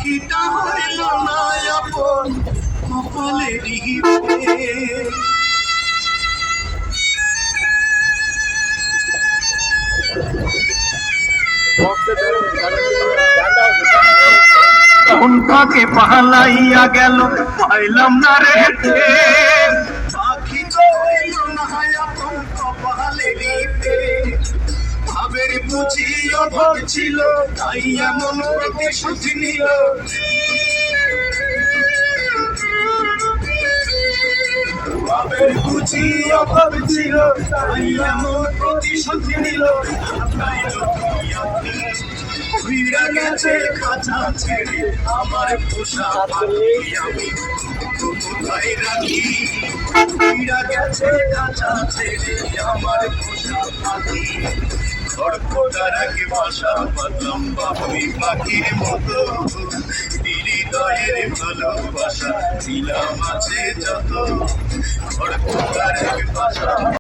পাখিটা হইল না আপন কপালেরই কোনটাকে পালাইয়া গেল পাইলাম না রে পাখি তো হইল না আপন কপালেরই ভাবের বুঝি অভাব ছিল তাই এমন প্রতিশোধ নিল ভাবের বুঝি অভাব ছিল তাই এমন প্রতিশোধ নিল ফিরা গেছে খাঁচা ছেড়ে আমার পোষা পাখি আমি কোথায় রাখি ফিরা গেছে খাঁচা ছেড়ে আমার পোষা পাখি খড়খড়ার আগে বাসা বাঁধলাম বাবুই পাখির মতো হৃদয়ের ভালোবাসা ছিলাম আছে যত খড়খড়ার আগে বাসা